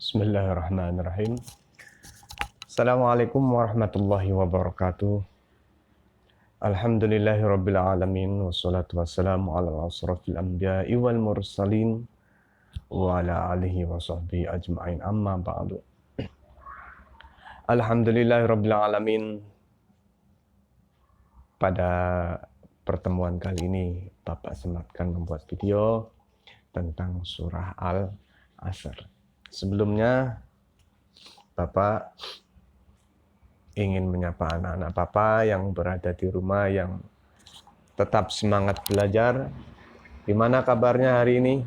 Bismillahirrahmanirrahim. Assalamualaikum warahmatullahi wabarakatuh. Alhamdulillahirabbil alamin wassalatu wassalamu ala asrofil anbiya'i wal mursalin wa ala alihi wa sahbihi ajma'in, amma ba'du. Alhamdulillahirabbil alamin. Pada pertemuan kali ini Bapak sempatkan membuat video tentang surah Al-Asr. Sebelumnya Bapak ingin menyapa anak-anak Bapak yang berada di rumah, yang tetap semangat belajar. Gimana kabarnya hari ini?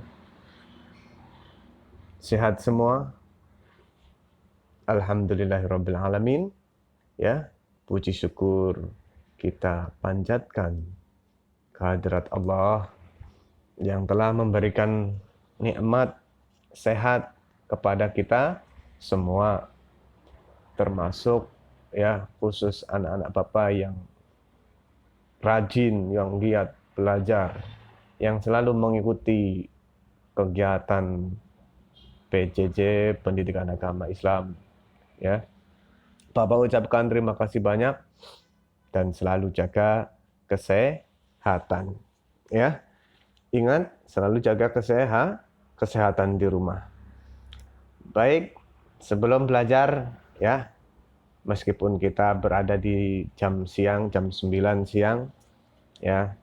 Sehat semua? Alhamdulillahirabbil alamin. Ya, puji syukur kita panjatkan kehadirat Allah yang telah memberikan nikmat sehat kepada kita semua, termasuk ya khusus anak-anak Bapak yang rajin, yang giat belajar, yang selalu mengikuti kegiatan PJJ Pendidikan Agama Islam. Ya, Bapak ucapkan terima kasih banyak dan selalu jaga kesehatan. Ya, ingat selalu jaga kesehatan di rumah. Baik, sebelum belajar ya, meskipun kita berada di jam siang, jam 9 siang ya,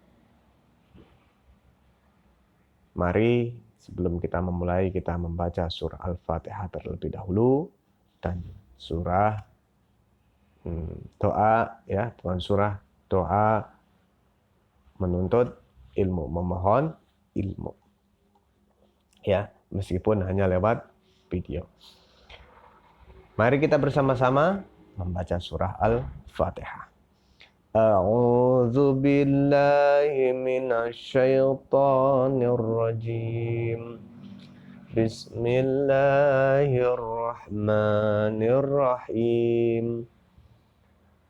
mari sebelum kita memulai kita membaca surah Al-Fatihah terlebih dahulu dan surah doa ya, bukan surah, doa menuntut ilmu, memohon ilmu. Ya, meskipun hanya lewat video. Mari kita bersama-sama membaca surah Al-Fatihah. A'udzu billahi minasy syaithanir rajim. Bismillahirrahmanirrahim.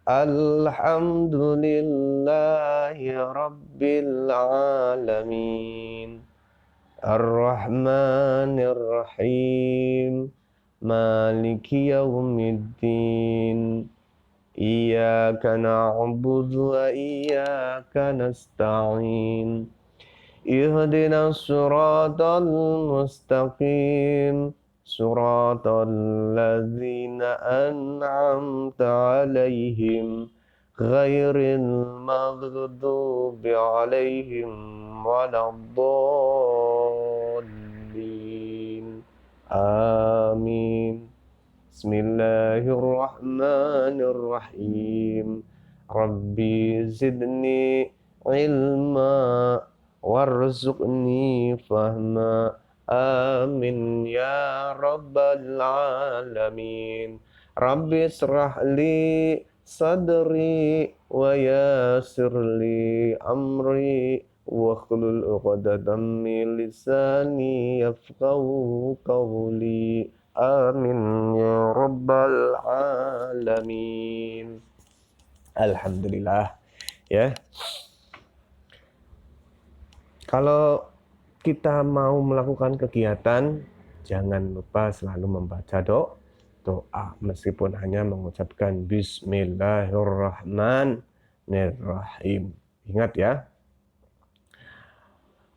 Alhamdulillahi rabbil alamin. Ar-Rahmanir Rahim. Maliki yaumiddin. Iyyaka na'budu wa iyyaka nasta'in. Ihdinas siratal mustaqim. Siratal ladzina an'amta 'alaihim ghairil maghdubi 'alaihim waladdallin. Amin. Bismillahirrahmanirrahim. Rabbi zidni ilma warzuqni fahma. Amin ya rabbal alamin. Rabbi israh li sadri wa yassir li amri wahlul 'uqdatam min lisani yafqahu qawli. Amin ya rabbal alamin. Alhamdulillah ya. Kalau kita mau melakukan kegiatan, jangan lupa selalu membaca doa meskipun hanya mengucapkan Bismillahirrahmanirrahim. Ingat ya,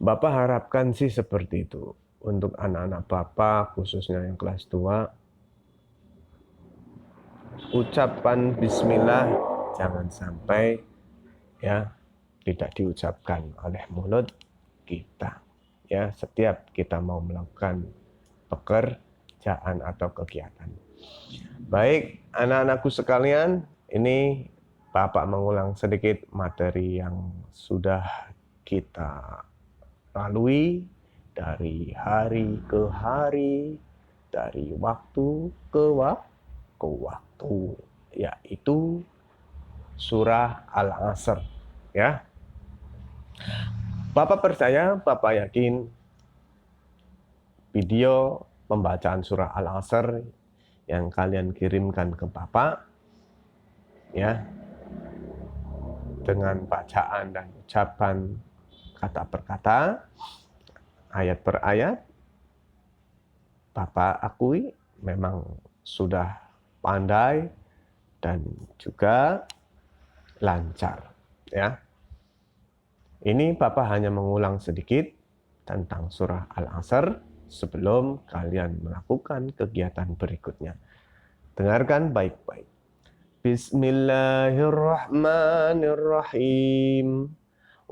Bapak harapkan sih seperti itu untuk anak-anak Bapak, khususnya yang kelas 2. Ucapan bismillah jangan sampai ya tidak diucapkan oleh mulut kita. Ya, setiap kita mau melakukan pekerjaan atau kegiatan. Baik, anak-anakku sekalian, ini Bapak mengulang sedikit materi yang sudah kita lalui dari hari ke hari, dari waktu ke waktu, yaitu surah Al-Asr ya. Bapak percaya, Bapak yakin video pembacaan surah Al-Asr yang kalian kirimkan ke Bapak ya, dengan bacaan dan ucapan kata per kata, ayat per ayat, Bapak akui memang sudah pandai dan juga lancar, ya. Ini Bapak hanya mengulang sedikit tentang surah Al-Asr sebelum kalian melakukan kegiatan berikutnya. Dengarkan baik-baik. Bismillahirrahmanirrahim.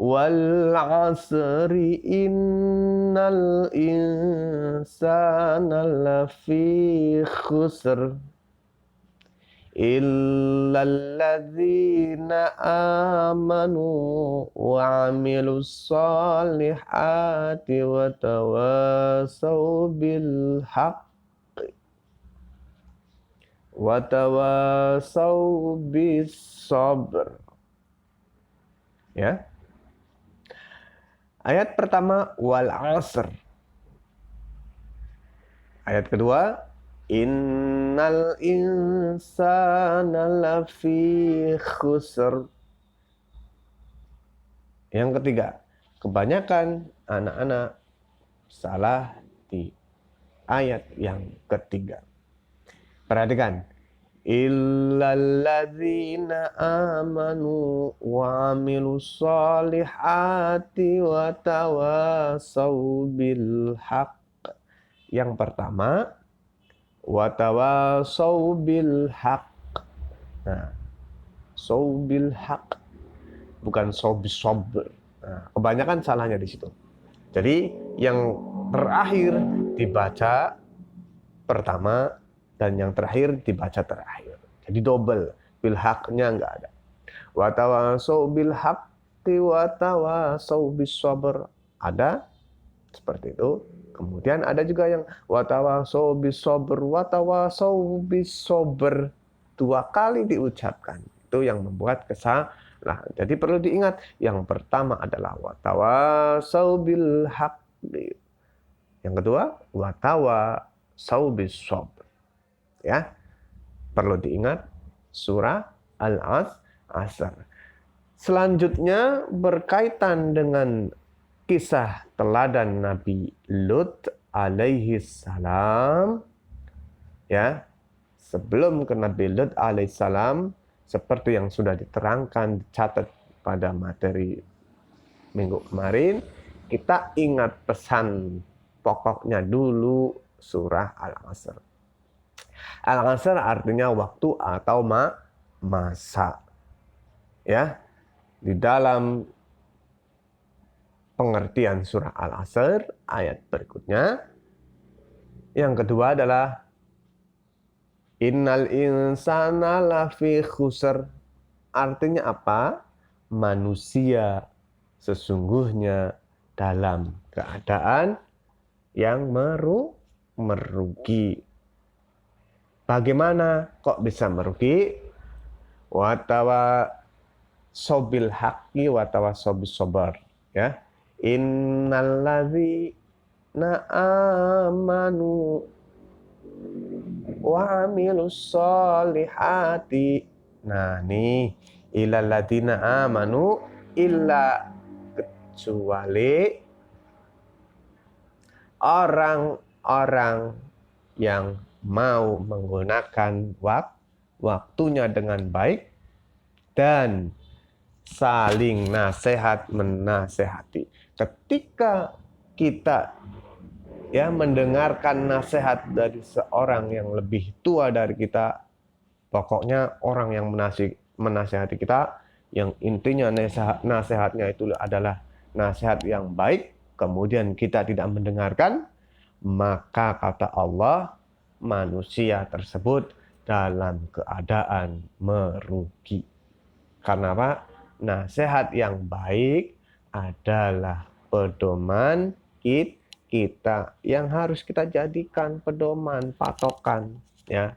Wal 'asri innal insana lafi khusr illalladzina amanu wa 'amilus solihati wa tawasaw bil haqqi wa tawasaw bis sabr. Ya. Ayat pertama wal 'asr. Ayat kedua innal insana lafi khusr. Yang ketiga, kebanyakan anak-anak salah di ayat yang ketiga. Perhatikan. Illalladzina amanu wa 'amilus solihati wa tawasaw bil haqq. Yang pertama, wa tawasaw bil haqq. Nah, saw bil haqq bukan saw bis sabr. Nah, kebanyakan salahnya di situ. Jadi yang terakhir dibaca pertama dan yang terakhir dibaca terakhir. Jadi double. Bil haqnya enggak ada. Wa tawasaw bil haqqi wa tawasaw bis sabr. Ada seperti itu. Kemudian ada juga yang wa tawasaw bis sabr wa tawasaw bis sabr. 2 kali diucapkan. Itu yang membuat kesalahan. Jadi perlu diingat, yang pertama adalah wa tawasaw bil haqqi. Yang kedua, wa tawasaw bis sabr. Ya. Perlu diingat surah Al-Asr. Selanjutnya berkaitan dengan kisah teladan Nabi Lut alaihi salam. Ya. Sebelum ke Nabi Lut alaihi salam, seperti yang sudah diterangkan, dicatat pada materi minggu kemarin, kita ingat pesan pokoknya dulu surah Al-Asr. Al-Asr artinya waktu atau masa. Ya. Di dalam pengertian surah Al-Asr ayat berikutnya, yang kedua adalah innal insana lafi khusr. Artinya apa? Manusia sesungguhnya dalam keadaan yang merugi. Bagaimana kok bisa merugi? Wa tawasaw bil haqqi wa tawasaw bis sabr. Ya. Innalladzina amanu wa 'amilus solihati. Nah, nih illalladzina amanu, illa kecuali orang-orang yang mau menggunakan waktunya dengan baik dan saling menasehati. Ketika kita mendengarkan nasihat dari seorang yang lebih tua dari kita, pokoknya orang yang menasehati kita, yang intinya nasihatnya itu adalah nasihat yang baik, kemudian kita tidak mendengarkan, maka kata Allah, manusia tersebut dalam keadaan merugi. Karena apa? Nasihat yang baik adalah pedoman kita yang harus kita jadikan pedoman, patokan, ya.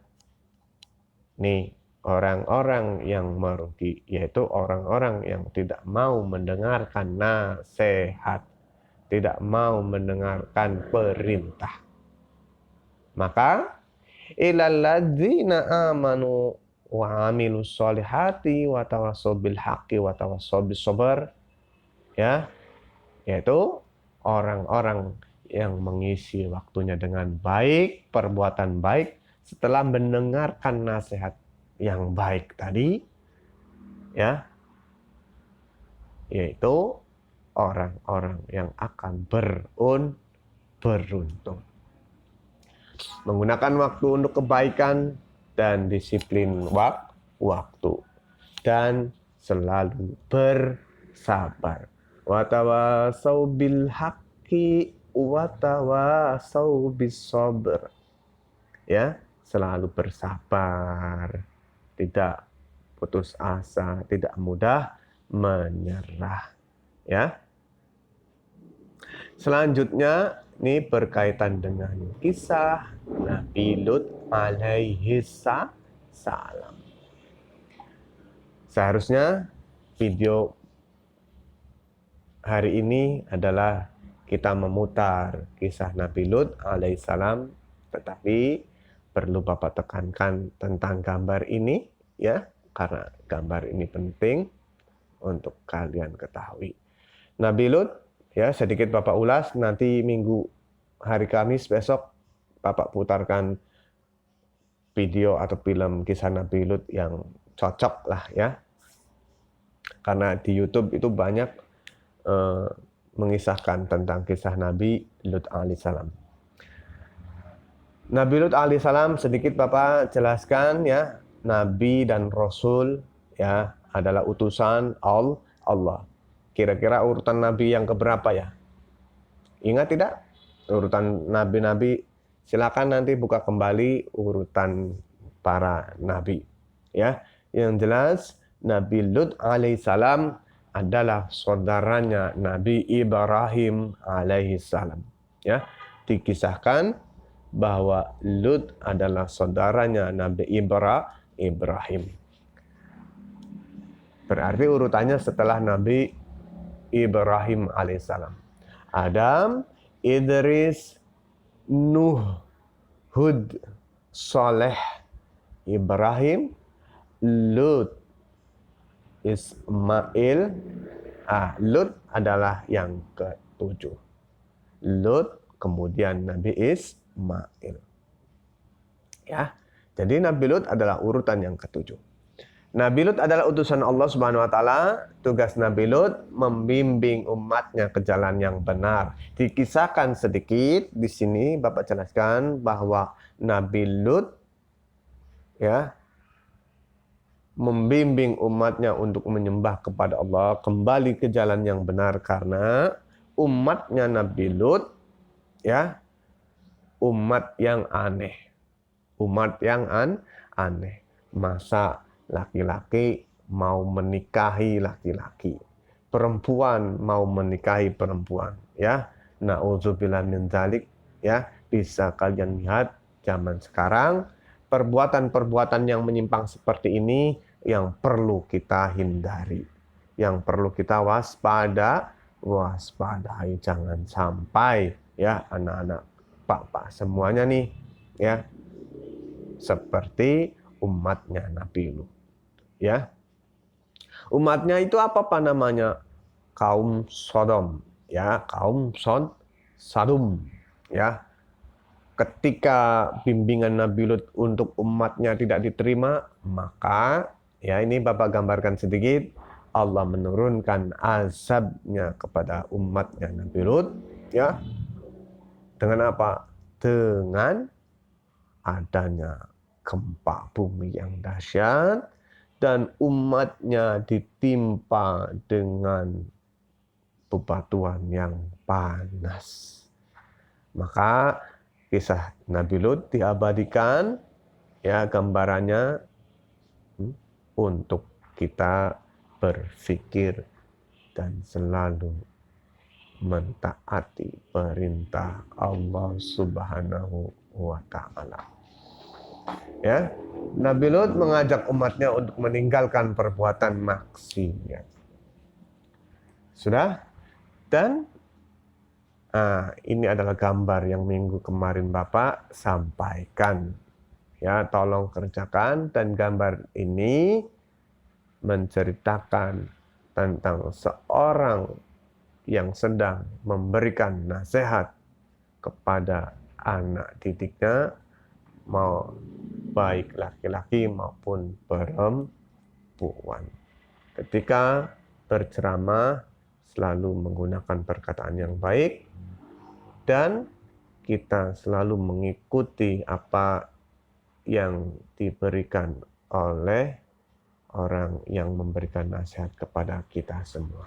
Nih, orang-orang yang merugi yaitu orang-orang yang tidak mau mendengarkan nasihat, tidak mau mendengarkan perintah. Maka illalladzina amanu wa 'amilus solihati wa tawasaw bil haqqi wa tawasaw bis sabr, ya, yaitu orang-orang yang mengisi waktunya dengan baik, perbuatan baik, setelah mendengarkan nasihat yang baik tadi, ya, yaitu orang-orang yang akan beruntung. Menggunakan waktu untuk kebaikan dan disiplin waktu. Dan selalu bersabar. Watawasau bil haqqi watawasau bis sabr. Ya, selalu bersabar, tidak putus asa, tidak mudah menyerah. Ya. Selanjutnya ini berkaitan dengan kisah Nabi Lut alaihi salam. Seharusnya video hari ini adalah kita memutar kisah Nabi Lut alaihissalam, tetapi perlu Bapak tekankan tentang gambar ini, ya, karena gambar ini penting untuk kalian ketahui. Nabi Lut, ya, sedikit Bapak ulas, nanti minggu hari Kamis besok Bapak putarkan video atau film kisah Nabi Lut yang cocok lah, ya. Karena di YouTube itu banyak mengisahkan tentang kisah Nabi Lut alaihissalam. Nabi Lut alaihissalam sedikit Bapak jelaskan, ya, Nabi dan Rasul, ya, adalah utusan Allah. Kira-kira urutan Nabi yang keberapa, ya? Ingat tidak? Urutan Nabi-Nabi, silakan nanti buka kembali urutan para Nabi, ya. Yang jelas Nabi Lut alaihissalam adalah saudaranya Nabi Ibrahim alaihissalam. Ya, dikisahkan bahwa Lut adalah saudaranya Nabi Ibrahim. Berarti urutannya setelah Nabi Ibrahim alaihissalam. Adam, Idris, Nuh, Hud, Saleh, Ibrahim, Lut, Ismail. Lut adalah yang ke-7. Lut, kemudian Nabi Ismail. Ya, jadi Nabi Lut adalah urutan yang ke-7. Nabi Lut adalah utusan Allah Subhanahu wa taala. Tugas Nabi Lut membimbing umatnya ke jalan yang benar. Dikisahkan sedikit di sini Bapak jelaskan bahwa Nabi Lut, ya, membimbing umatnya untuk menyembah kepada Allah, kembali ke jalan yang benar, karena umatnya Nabi Lut, ya, umat yang aneh. Umat yang aneh. Masa laki-laki mau menikahi laki-laki, perempuan mau menikahi perempuan, ya. Nauzubillah min dzalik, ya. Bisa kalian lihat zaman sekarang perbuatan-perbuatan yang menyimpang seperti ini yang perlu kita hindari, yang perlu kita waspadai, jangan sampai, ya, anak-anak papa semuanya nih, ya, seperti umatnya Nabi Lut, ya. Umatnya itu apa namanya? Kaum Sodom, ya, kaum Sodom, ya. Ketika bimbingan Nabi Lut untuk umatnya tidak diterima, maka, ya, ini Bapak gambarkan sedikit, Allah menurunkan azabnya kepada umatnya Nabi Lut, ya. Dengan apa? Dengan adanya gempa bumi yang dahsyat dan umatnya ditimpa dengan bebatuan yang panas. Maka kisah Nabi Lut diabadikan, ya, gambarannya untuk kita berpikir dan selalu mentaati perintah Allah Subhanahu wa taala. Ya, Nabi Lut mengajak umatnya untuk meninggalkan perbuatan maksiat. Sudah? Dan ini adalah gambar yang minggu kemarin Bapak sampaikan. Ya, tolong kerjakan, dan gambar ini menceritakan tentang seorang yang sedang memberikan nasihat kepada anak didiknya mau baik laki-laki maupun perempuan. Ketika berceramah selalu menggunakan perkataan yang baik dan kita selalu mengikuti apa yang diberikan oleh orang yang memberikan nasihat kepada kita semua.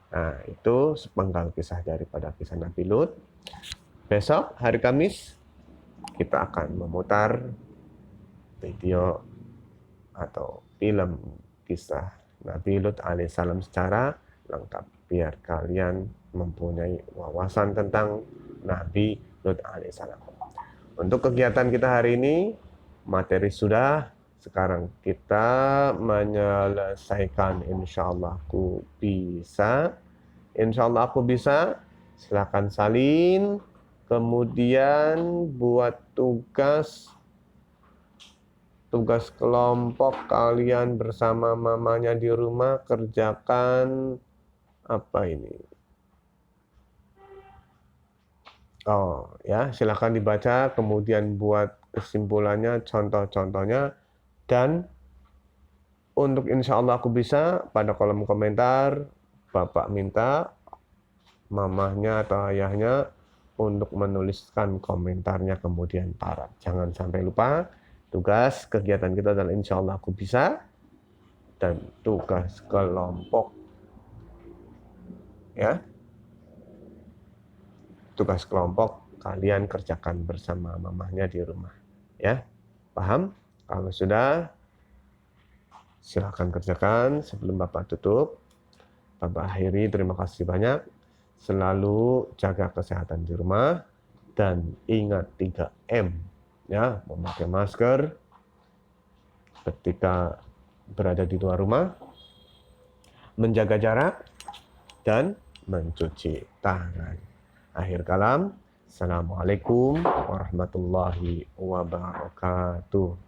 Nah, itu sepenggal kisah daripada kisah Nabi Lut. Besok hari Kamis kita akan memutar video atau film kisah Nabi Lut alaihissalam secara lengkap biar kalian mempunyai wawasan tentang Nabi Lut alaihissalam. Untuk kegiatan kita hari ini materi sudah, sekarang kita menyelesaikan insyaallah aku bisa. Insyaallah aku bisa. Silakan salin, kemudian buat tugas kelompok kalian bersama mamanya di rumah, kerjakan apa ini? Oh ya, silakan dibaca, kemudian buat kesimpulannya, contoh-contohnya, dan untuk insya Allah aku bisa, pada kolom komentar Bapak minta mamahnya atau ayahnya untuk menuliskan komentarnya kemudian paraf. Jangan sampai lupa, tugas kegiatan kita adalah insya Allah aku bisa, dan tugas kelompok ya, tugas kelompok kalian kerjakan bersama mamahnya di rumah ya. Paham? Kalau sudah, silakan kerjakan. Sebelum Bapak tutup, Bapak akhiri, terima kasih banyak. Selalu jaga kesehatan di rumah dan ingat 3M ya, memakai masker ketika berada di luar rumah, menjaga jarak, dan mencuci tangan. Akhir kalam, Assalamualaikum warahmatullahi wabarakatuh.